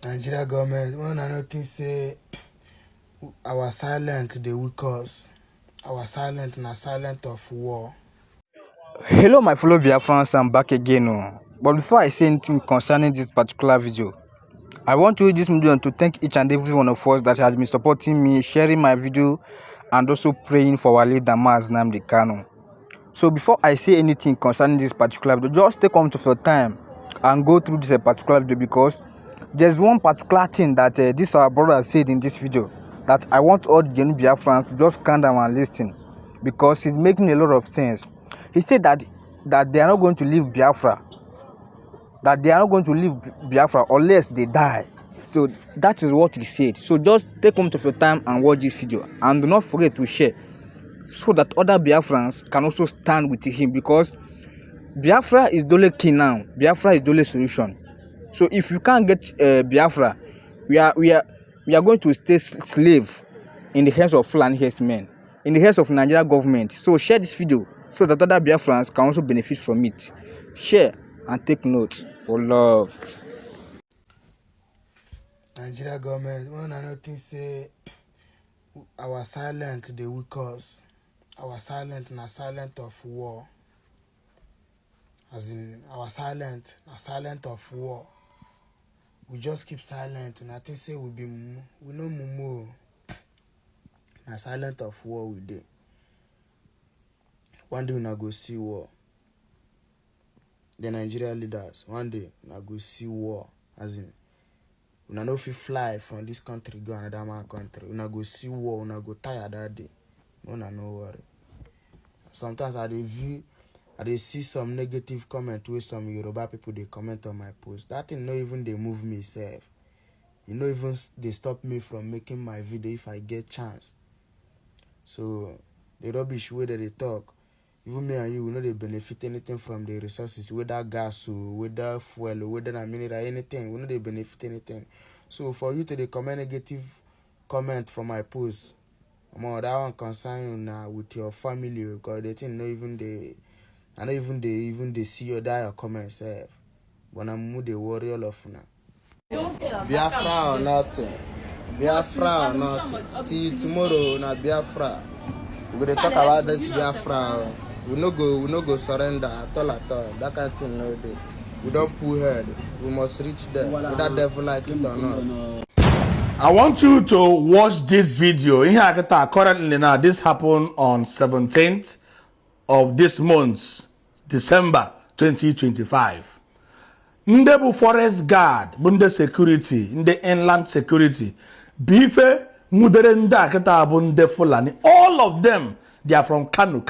Nigeria government, when I notice say our silent they weak us. Our silent na silent of war. Hello my fellow Biafrans, I'm back again. But before I say anything concerning this particular video, I want to use this medium to thank each and every one of us that has been supporting me, sharing my video, and also praying for our leader Nnamdi Kanu. So before I say anything concerning this particular video, just take on of your time and go through this particular video, because there's one particular thing that this our brother said in this video that I want all the genuine Biafrans to just calm down and listen, because he's making a lot of sense. He said that they are not going to leave Biafra, unless they die. So that is what he said. So just take home of your time and watch this video, and do not forget to share, so that other Biafrans can also stand with him, because Biafra is the only key now. Biafra is the only solution. So if you can't get Biafra, we are going to stay slave in the hands of Fulani herdsmen, in the hands of Nigeria government. So share this video so that other Biafrans can also benefit from it. Share and take note. Oh love. Nigeria government, when I notice say our silent they weak us. Our silent na silent of war. As in our silent na silent of war. We just keep silent, and I think say we no mumu. Na silent of war we dey. One day we na go see war. The Nigeria leaders, one day we na go see war. As in, we na no fit fly from this country go another man country. We na go see war. We na go tire that day. No worry. Sometimes I dey see some negative comment where some Yoruba people they comment on my post. That thing no even they move me self. You know, even they stop me from making my video if I get chance. So the rubbish way that they talk, even me and you, we know they benefit anything from the resources, whether gas or whether fuel or whether a mineral, anything. We know they benefit anything. So for you to they comment negative comment for my post, that one concern you now with your family, because they think I know even they see your die comment self. But I'm mood they worry all of now. Biafra or nothing. Biafra or nothing. Till tomorrow na Biafra. We're gonna talk about this Biafra. We no go surrender at all. That kind of thing no do. We don't pull head. We must reach there. Whether devil like it or not. I want you to watch this video. In here, currently now, this happened on 17th of this month, December 2025. Ndebu forest guard, bunde security, nde inland security, bife mudere nda kita bunde Fulani. All of them, they are from Kanu.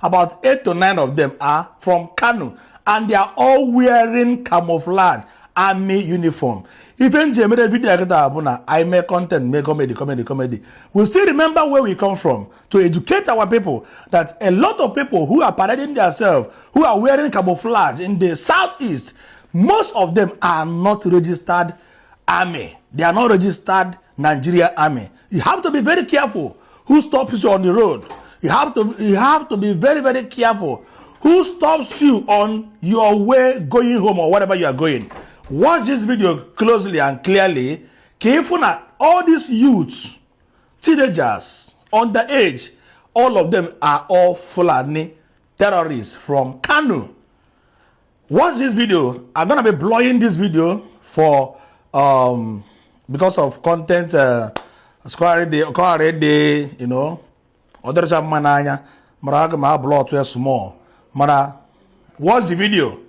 About 8 to 9 of them are from Kanu, and they are all wearing camouflage army uniform. Even Jemede video abuna, I make content, make comedy. We still remember where we come from to educate our people that a lot of people who are parading themselves, who are wearing camouflage in the southeast, most of them are not registered army. They are not registered Nigeria army. You have to be very careful who stops you on the road. You have to be very, very careful who stops you on your way going home or whatever you are going. Watch this video closely and clearly. Kefuna, all these youths, teenagers, underage, all of them are all Fulani terrorists from Kanu. Watch this video. I'm gonna be blowing this video for because of content square day, you know. Other mananya, maraga ma blow to small. Mara, watch the video.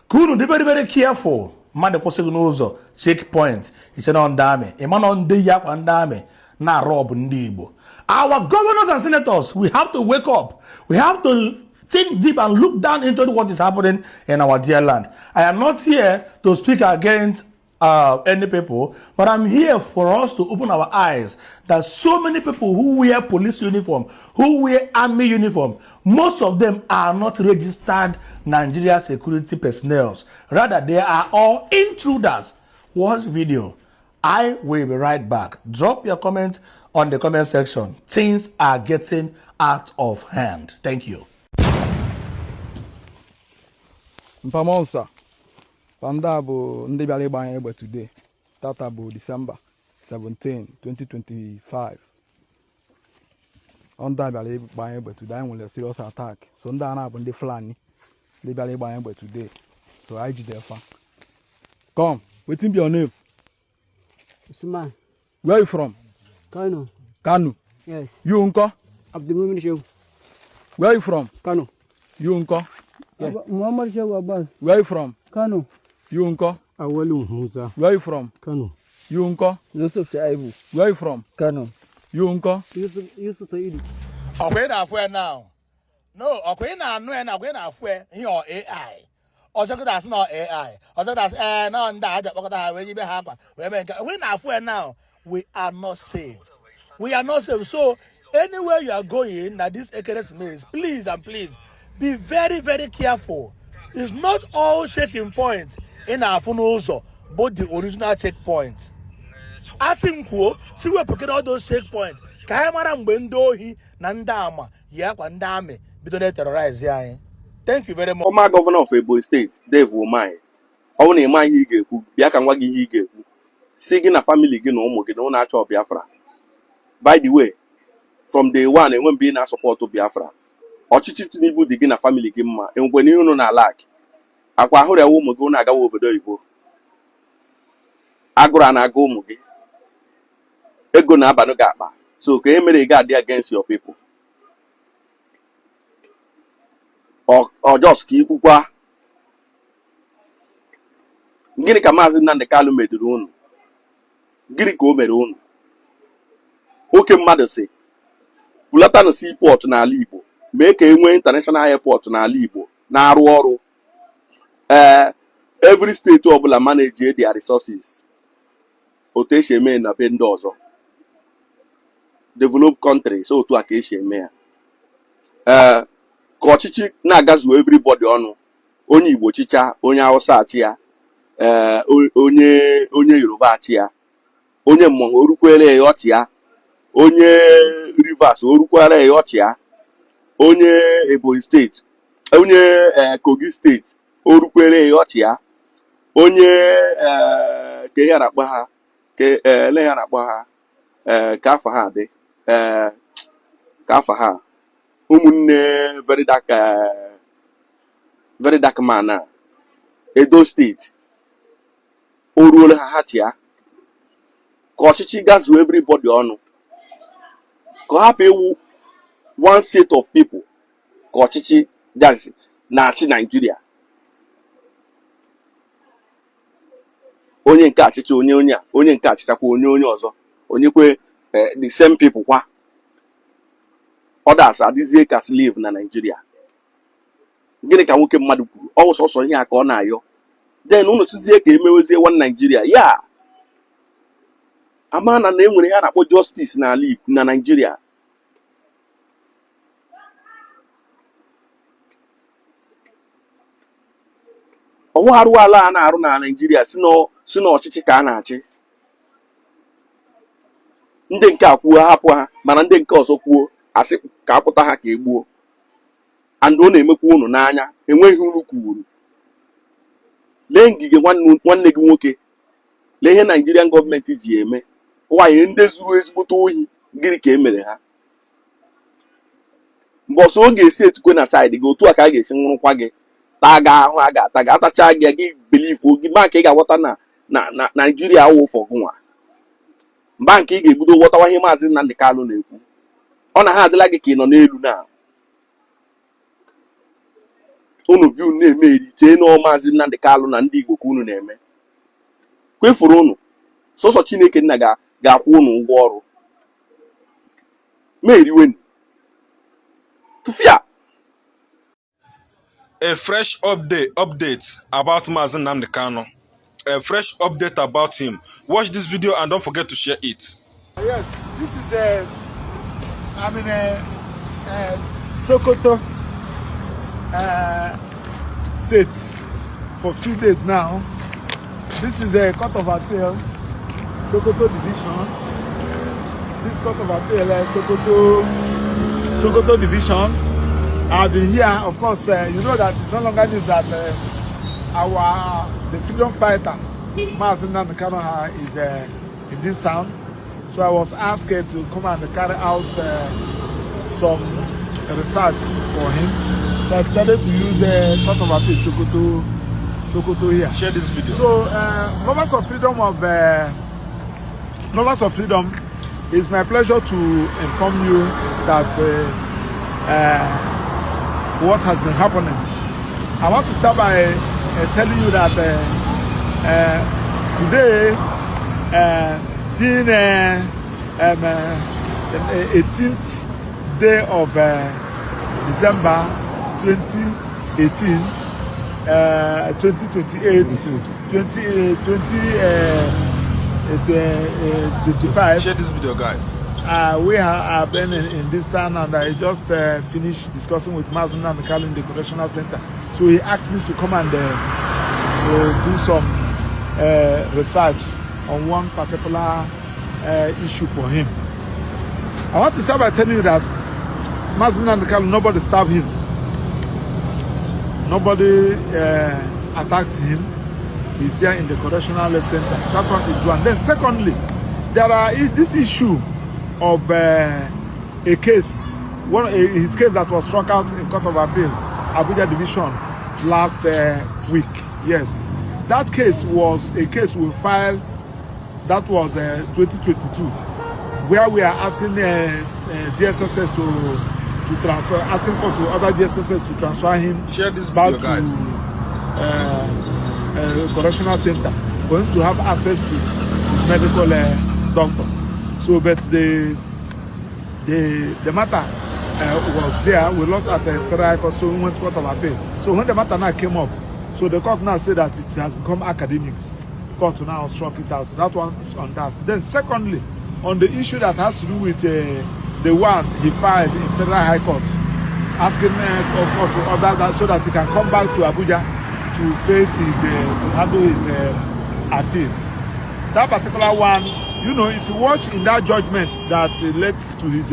Kunu, be very, very careful. Man, the Kosigunozo, checkpoint, it's an on dame, a man on the yap and dame, na rob ndibo. Our governors and senators, we have to wake up. We have to think deep and look down into what is happening in our dear land. I am not here to speak against any people, but I'm here for us to open our eyes that so many people who wear police uniform, who wear army uniform, most of them are not registered Nigeria security personnel. Rather, they are all intruders. Watch video. I will be right back. Drop your comment on the comment section. Things are getting out of hand. Thank you. Mpamonsa. Panda bụ ndị bịara ịgba anyị egbe today. Tatabo December 17, 2025. On that valley by but today will a serious attack. So down up on the flanny. The valley by but today. So I did there. Come, what's your name? Usman. Where are you from? Kanu. Kanu. Yes. You unko? Abdul Shehu. Where are you from? Kanu. You unko? Yeah. Muhammad Shehu Abbas. Where are you from? Kanu. You unko? Awalu Musa. Where are you from? Kanu. You unko? Yusuf Shaibu. Where are you from? Kanu. You unko? Yusuf Saidi. Okay, now where now? No, okay, now no, and okay, now where here AI. Also, that's not AI. Also, that's no, and that what that will be happen. We now where now we are not safe. We are not safe. So anywhere you are going, now this means please and please be very, very careful. It's not all checking points in our phone also, but the original checkpoints. Asking quo, see we pocket all those checkpoints. Kaimara Mbendohi, Nandama, Yakwandame, Bidone terrorize ya. Thank you very much. Former governor of Igbo State, Dave Omai. I want to mind he gave Biakan he gave. Singing a family again, no natural Biafra. By the way, from day one, and when being a support to Biafra, Ochichi Nibu digin a family game, and when you know na lack, Aquahora woman go naga over the Igbo. Agora na go mugi. Ego na banogaba. So, can you guard against your people? Or just keep ukwa. Gini ka Maazị Nnamdi Kanu meduru unu. Gini ka o mere unu. Oke mmadụ si bulata no seaport n'ala Igbo mee ka enwee international airport n'ala Igbo na-arụ ọrụ. Every state ọbụla manage their resources. Otu esi eme na be ndị ọzọ. Develop countries so otu a ka esi eme ya. Ka ọchịchị na-agazu everybody ọnụ. Onye Igbo chicha, onye Hausa achị ya. Onye Yoruba achị ya. Onye Mmọnwụ orukwere ya ọchị ya. Onye Rivers orukwere ya ọchị ya. Onye Ebonyi steeti, onye Kogi steeti orukwere ya ọchị ya. Onye ka ihe na-akpọ ha ele ya na-akpọ ha ka afọ ha dị ka afọ ha ụmụnne very dark man na Edo steeti o ruola ha chia ka ọchịchị gazuo everybody ọnụ ka ọ hapụ iwu one set of people ka ọchịchị gazi na-achị Nigeria. Onye nke achịcha onye a onye nke achịchakwa onye ọzọ onyekwe the same people kwa others adịzie ka slave na Nigeria. Gịnị ka nwoke mmadụ kwuru ọ sọsọ ihe a ka ọ na-ayọ then unu tụzie ka emewezie one Nigeria ya amana na enwere ha na-akpọ justice n'ala Igbo na Nigeria. Ọwụ arụ ala a na-arụ na Nigeria si na ọchịchị ka a na-achị. Ndị nke a kwuo hapụ ha mana ndị nke ọzọ kwuo asị ka apụta ha ka egbuo and ọ na-emekwa unu n'anya enweghị unu kwuru. Lee ngige nwanne gị nwoke lee ihe Nigerian gọọmenti ji eme nwaanyị ndị zuru ezigbote ohi gịnị ka emere ha mgbe ọsọ ọ ga-esi etukwe na saịdị gị otu a ka a ga-esi nwụrụkwa gị taa gị ahụ a ga-ata gị atacha gị bilifu gị mba nke ị ga-aghọta na Nigeria awụ ụfọ gụnwa mba nke ị ga-ebido ghọtawa ihe Maazị Nnamdi Kanu na-ekwu ọ na ha adịla gị ka ị nọ n'elu na unu bi unu na-eme eri chee na Maazị Nnamdi Kanu na ndị Igbo ka unu na-eme kwefuru unu sọsọ Chineke nna ga-akwụ unu ụgwọ ọrụ ma eriweni tụfịa. A fresh update about Maazị Nnamdi Kanu. A fresh update about him. Watch this video and don't forget to share it. Yes, this is I'm in Sokoto state for a few days now. This is a court of appeal, Sokoto division. This court of appeal, Sokoto division. I've been here, of course, you know that it's no longer news that the freedom fighter, Nnamdi Kanu is in this town. So I was asked to come and carry out some research for him. So I decided to use part of a Sokoto here. Share this video. So Lovers of Freedom, it's my pleasure to inform you that what has been happening. I want to start by telling you that today, being 18th day of December 2018, 2028, 2025. Share this video, guys. We have been in this town, and I just finished discussing with Nnamdi Kanu in the correctional center. So he asked me to come and do some research on one particular issue for him. I want to start by telling you that Nnamdi Kanu, nobody stabbed him. Nobody attacked him. He's here in the correctional center. That one is one. Then secondly, there is this issue of a case, his case that was struck out in Court of Appeal, Abuja Division, last week. Yes, that case was a case we filed. That was 2022, where we are asking DSSS to transfer, asking for to other DSSS to transfer him back to correctional center for him to have access to his medical doctor. So, but the matter was there. We lost at the Federal Court, so we went to Court of Appeal. So when the matter now came up, so the court now said that it has become academics. Court now struck it out. That one is on that. Then secondly, on the issue that has to do with the one he filed in Federal High Court, asking court to order that so that he can come back to Abuja to face his, to handle his appeal. That particular one, you know, if you watch in that judgment that led to his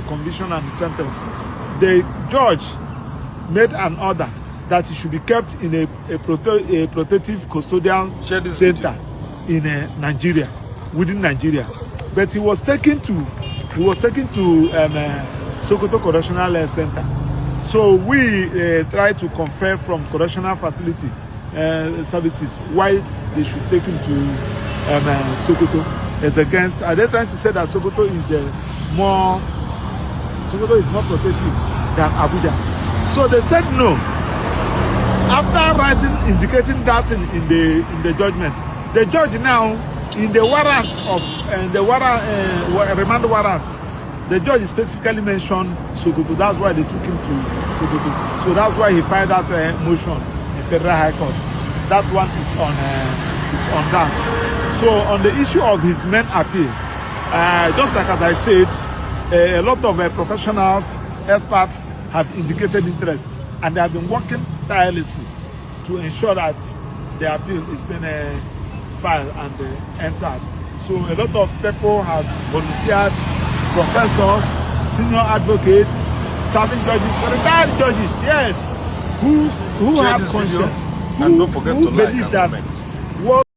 conviction and sentence, the judge made an order that he should be kept in a protective custodial center in Nigeria, within Nigeria. But he was taken to Sokoto Correctional Center. So we try to confer from correctional facility services why they should take him to Sokoto. As against, are they trying to say that Sokoto is more protective than Abuja? So they said no. After indicating that in the judgment, the judge now in the warrant of remand warrant, the judge specifically mentioned Sokoto. That's why they took him to Sokoto. So that's why he filed that motion in Federal High Court. That one is on that. So on the issue of his main appeal, just like as I said, a lot of professionals, experts have indicated interest, and they have been working tirelessly to ensure that the appeal is being filed and entered. So a lot of people has volunteered, professors, senior advocates, serving judges, retired judges, yes, who has conscience, and don't forget to like believe and that comment. what